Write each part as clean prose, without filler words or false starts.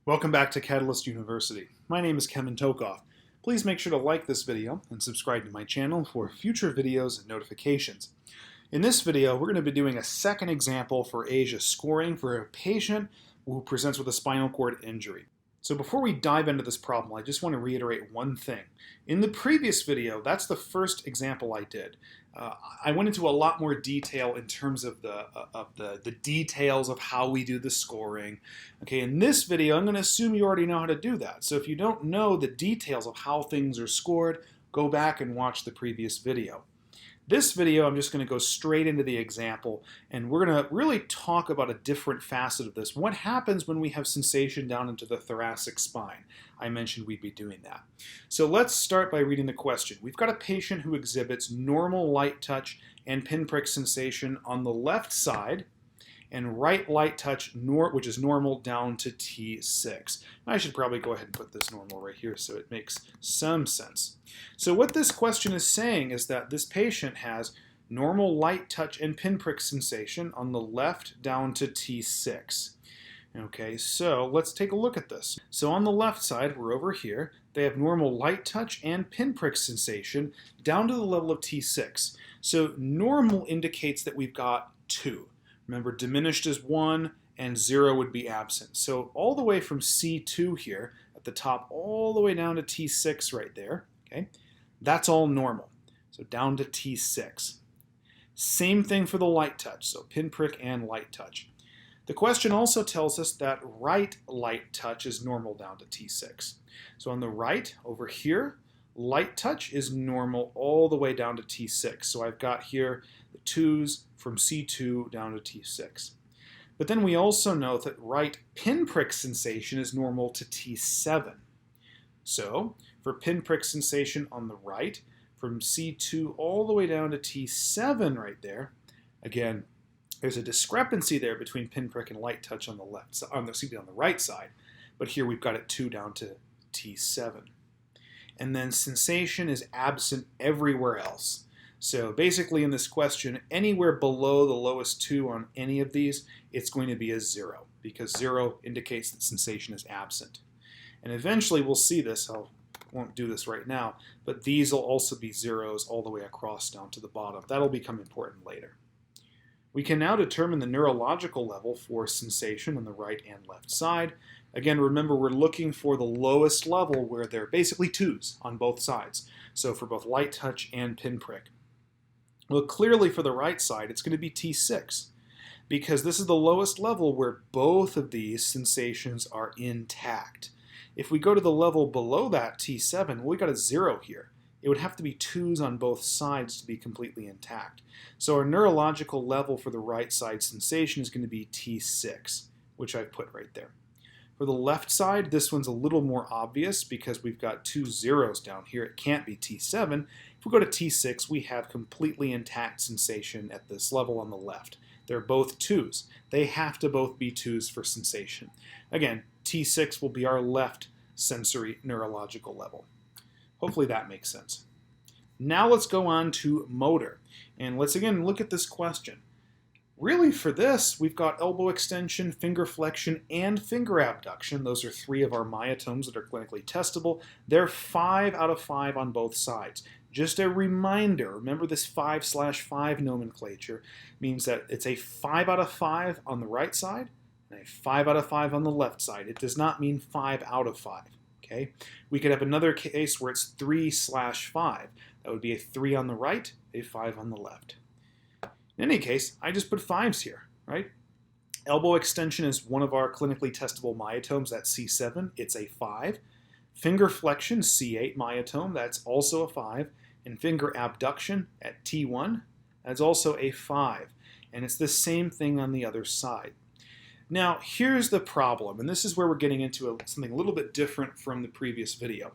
Welcome back to Catalyst University. My name is Kevin Tokoph. Please make sure to like this video and subscribe to my channel for future videos and notifications. In this video, we're going to be doing a second example for ASIA scoring for a patient who presents with a spinal cord injury. So before we dive into this problem, I just want to reiterate one thing. In the previous video, that's the first example I did. I went into a lot more detail in terms of the details of how we do the scoring. Okay, in this video, I'm going to assume you already know how to do that. So if you don't know the details of how things are scored, go back and watch the previous video. This video, I'm just going to go straight into the example, and we're going to really talk about a different facet of this. What happens when we have sensation down into the thoracic spine? I mentioned we'd be doing that. So let's start by reading the question. We've got a patient who exhibits normal light touch and pinprick sensation on the left side, and right light touch, which is normal, down to T6. I should probably go ahead and put this normal right here so it makes some sense. So what this question is saying is that this patient has normal light touch and pinprick sensation on the left down to T6. Okay, so let's take a look at this. So on the left side, we're over here. They have normal light touch and pinprick sensation down to the level of T6. So normal indicates that we've got 2. Remember, diminished is 1 and 0 would be absent. So all the way from C2 here at the top all the way down to T6 right there, okay, that's all normal. So down to T6. Same thing for the light touch, so pinprick and light touch. The question also tells us that right light touch is normal down to T6. So on the right, over here, light touch is normal all the way down to T6. So I've got here the 2s from C2 down to T6. But then we also know that right pinprick sensation is normal to T7. So for pinprick sensation on the right, from C2 all the way down to T7 right there, again, there's a discrepancy there between pinprick and light touch on the left side, on the right side, but here we've got it 2 down to T7. And then sensation is absent everywhere else. So basically in this question, anywhere below the lowest 2 on any of these, it's going to be a 0, because 0 indicates that sensation is absent. And eventually we'll see this, I won't do this right now, but these will also be 0s all the way across down to the bottom. That'll become important later. We can now determine the neurological level for sensation on the right and left side. Again, remember we're looking for the lowest level where they're basically 2s on both sides. So for both light touch and pinprick. Well, clearly for the right side, it's going to be T6 because this is the lowest level where both of these sensations are intact. If we go to the level below that, T7, well, we got a 0 here. It would have to be 2s on both sides to be completely intact. So our neurological level for the right side sensation is going to be T6, which I've put right there. For the left side, this one's a little more obvious because we've got 2 0s down here. It can't be T7. If we go to T6, we have completely intact sensation at this level on the left. They're both 2s. They have to both be 2s for sensation. Again, T6 will be our left sensory neurological level. Hopefully that makes sense. Now let's go on to motor. And let's again look at this question. Really for this, we've got elbow extension, finger flexion, and finger abduction. Those are 3 of our myotomes that are clinically testable. They're 5 out of 5 on both sides. Just a reminder, remember this 5/5 nomenclature means that it's a 5 out of 5 on the right side and a 5 out of 5 on the left side. It does not mean 5 out of 5. Okay? We could have another case where it's 3/5. That would be a 3 on the right, a 5 on the left. In any case, I just put 5s here, right? Elbow extension is one of our clinically testable myotomes, that's C7, it's a 5. Finger flexion, C8 myotome, that's also a 5. And finger abduction at T1, that's also a 5. And it's the same thing on the other side. Now, here's the problem, and this is where we're getting into something a little bit different from the previous video.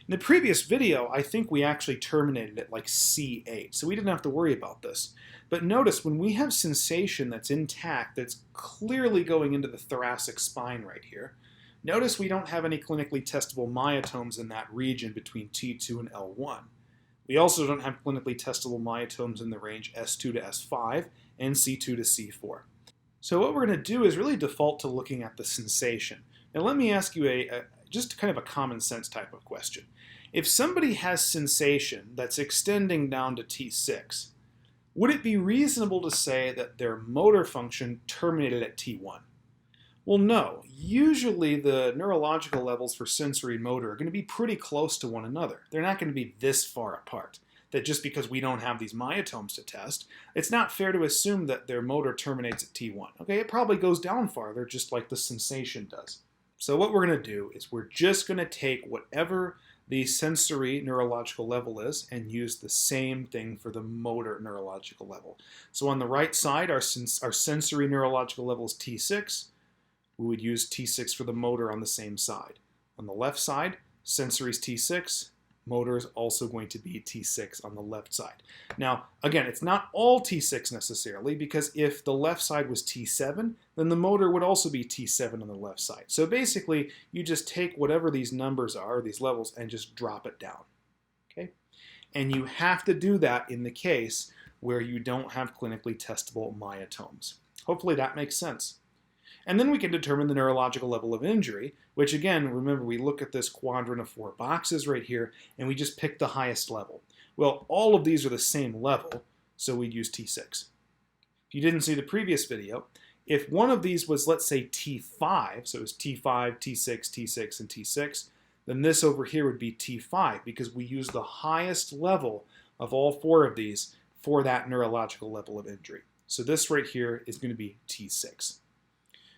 In the previous video, I think we actually terminated it like C8, so we didn't have to worry about this. But notice when we have sensation that's intact, that's clearly going into the thoracic spine right here, notice we don't have any clinically testable myotomes in that region between T2 and L1. We also don't have clinically testable myotomes in the range S2 to S5 and C2 to C4. So what we're going to do is really default to looking at the sensation. Now let me ask you just kind of a common sense type of question. If somebody has sensation that's extending down to T6, would it be reasonable to say that their motor function terminated at T1? Well, no. Usually the neurological levels for sensory and motor are going to be pretty close to one another. They're not going to be this far apart. That just because we don't have these myotomes to test, it's not fair to assume that their motor terminates at T1. Okay, it probably goes down farther, just like the sensation does. So what we're going to do is we're just going to take whatever the sensory neurological level is and use the same thing for the motor neurological level. So on the right side, our sensory neurological level is T6. We would use T6 for the motor on the same side. On the left side, sensory is T6. Motor is also going to be T6 on the left side. Now, again, it's not all T6 necessarily, because if the left side was T7, then the motor would also be T7 on the left side. So basically, you just take whatever these numbers are, these levels, and just drop it down. Okay? And you have to do that in the case where you don't have clinically testable myotomes. Hopefully that makes sense. And then we can determine the neurological level of injury, which again, remember we look at this quadrant of 4 boxes right here, and we just pick the highest level. Well, all of these are the same level, so we'd use T6. If you didn't see the previous video, if one of these was, let's say, T5, so it was T5, T6, T6, and T6, then this over here would be T5, because we use the highest level of all 4 of these for that neurological level of injury. So this right here is going to be T6.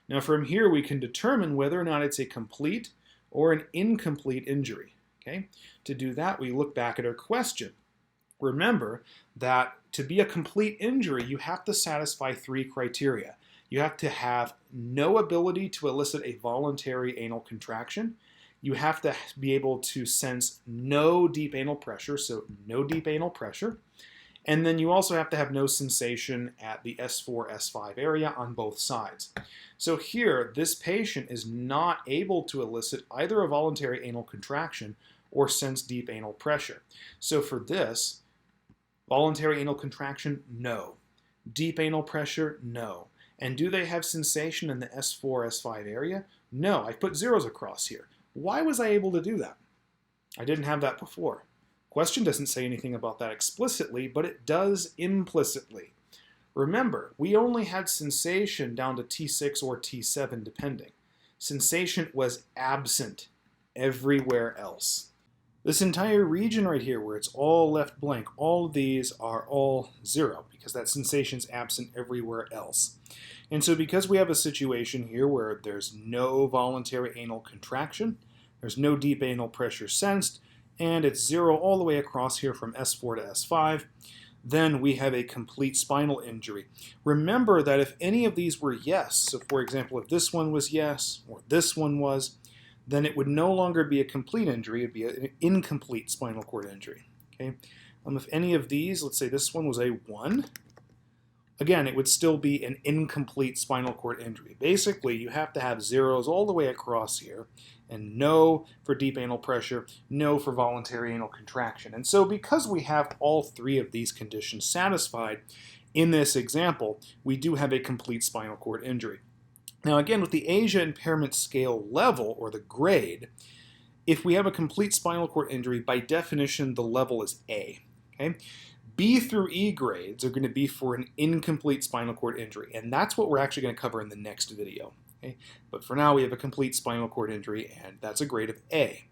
Now from here we can determine whether or not it's a complete or an incomplete injury. Okay? To do that, we look back at our question. Remember that to be a complete injury, you have to satisfy 3 criteria. You have to have no ability to elicit a voluntary anal contraction. You have to be able to sense no deep anal pressure, so no deep anal pressure. And then you also have to have no sensation at the S4, S5 area on both sides. So here, this patient is not able to elicit either a voluntary anal contraction or sense deep anal pressure. So for this, voluntary anal contraction, no. Deep anal pressure, no. And do they have sensation in the S4, S5 area? No, I put zeros across here. Why was I able to do that? I didn't have that before. Question doesn't say anything about that explicitly, but it does implicitly. Remember, we only had sensation down to T6 or T7 depending. Sensation was absent everywhere else. This entire region right here where it's all left blank, all of these are all 0 because that sensation's absent everywhere else. And so because we have a situation here where there's no voluntary anal contraction, there's no deep anal pressure sensed, and it's 0 all the way across here from S4 to S5, then we have a complete spinal injury. Remember that if any of these were yes, so for example, if this one was yes, or this one was, then it would no longer be a complete injury, it would be an incomplete spinal cord injury. Okay? If any of these, let's say this one was a 1, again, it would still be an incomplete spinal cord injury. Basically, you have to have zeros all the way across here, and no for deep anal pressure, no for voluntary anal contraction. And so because we have all 3 of these conditions satisfied in this example, we do have a complete spinal cord injury. Now again, with the ASIA impairment scale level, or the grade, if we have a complete spinal cord injury, by definition, the level is A. Okay? B through E grades are going to be for an incomplete spinal cord injury, and that's what we're actually going to cover in the next video. Okay? But for now, we have a complete spinal cord injury, and that's a grade of A.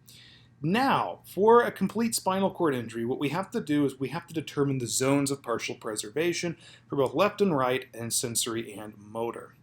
Now, for a complete spinal cord injury, what we have to do is we have to determine the zones of partial preservation for both left and right, and sensory and motor.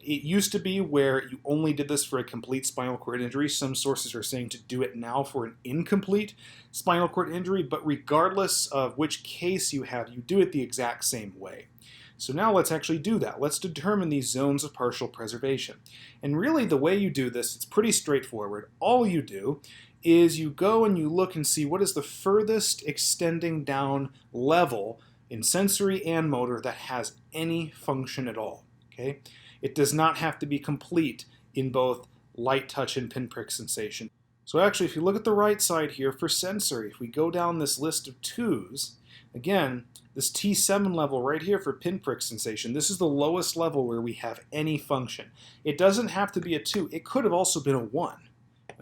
It used to be where you only did this for a complete spinal cord injury. Some sources are saying to do it now for an incomplete spinal cord injury, but regardless of which case you have, you do it the exact same way. So now let's actually do that. Let's determine these zones of partial preservation. And really the way you do this, it's pretty straightforward. All you do is you go and you look and see what is the furthest extending down level in sensory and motor that has any function at all. Okay? It does not have to be complete in both light touch and pinprick sensation. So actually, if you look at the right side here for sensory, if we go down this list of 2s, again, this T7 level right here for pinprick sensation, this is the lowest level where we have any function. It doesn't have to be a 2. It could have also been a 1,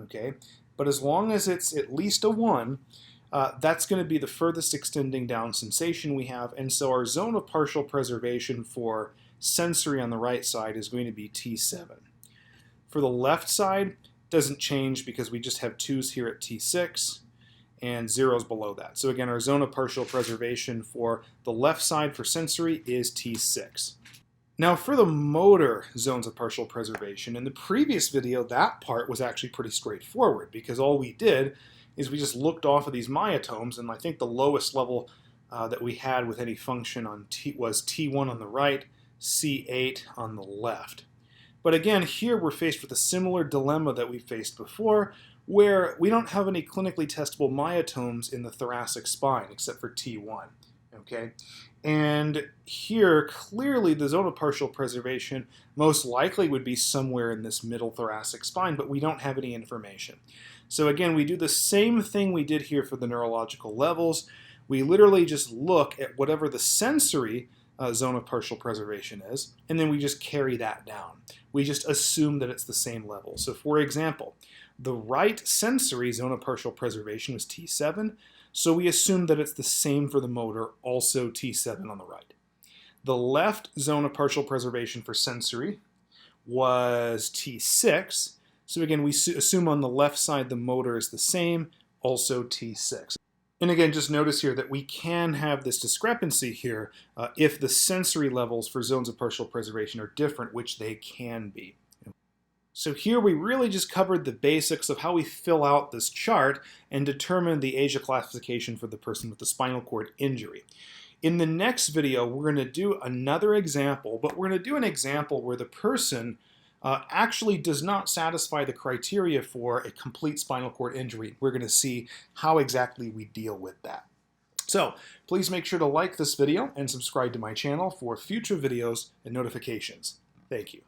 okay? But as long as it's at least a 1, that's going to be the furthest extending down sensation we have. And so our zone of partial preservation for sensory on the right side is going to be T7. For the left side, doesn't change because we just have 2s here at T6 and 0s below that. So again, our zone of partial preservation for the left side for sensory is T6. Now for the motor zones of partial preservation, in the previous video, that part was actually pretty straightforward because all we did is we just looked off of these myotomes, and I think the lowest level that we had with any function on was T1 on the right, C8 on the left. But again, here we're faced with a similar dilemma that we faced before, where we don't have any clinically testable myotomes in the thoracic spine, except for T1, okay? And here, clearly, the zone of partial preservation most likely would be somewhere in this middle thoracic spine, but we don't have any information. So again, we do the same thing we did here for the neurological levels. We literally just look at whatever the sensory zone of partial preservation is, and then we just carry that down. We just assume that it's the same level. So for example, the right sensory zone of partial preservation was T7, so we assume that it's the same for the motor, also T7 on the right. The left zone of partial preservation for sensory was T6, so again, we assume on the left side the motor is the same, also T6. And again, just notice here that we can have this discrepancy here if the sensory levels for zones of partial preservation are different, which they can be. So here we really just covered the basics of how we fill out this chart and determine the ASIA classification for the person with the spinal cord injury. In the next video, we're going to do another example, but we're going to do an example where the person actually does not satisfy the criteria for a complete spinal cord injury. We're going to see how exactly we deal with that. So please make sure to like this video and subscribe to my channel for future videos and notifications. Thank you.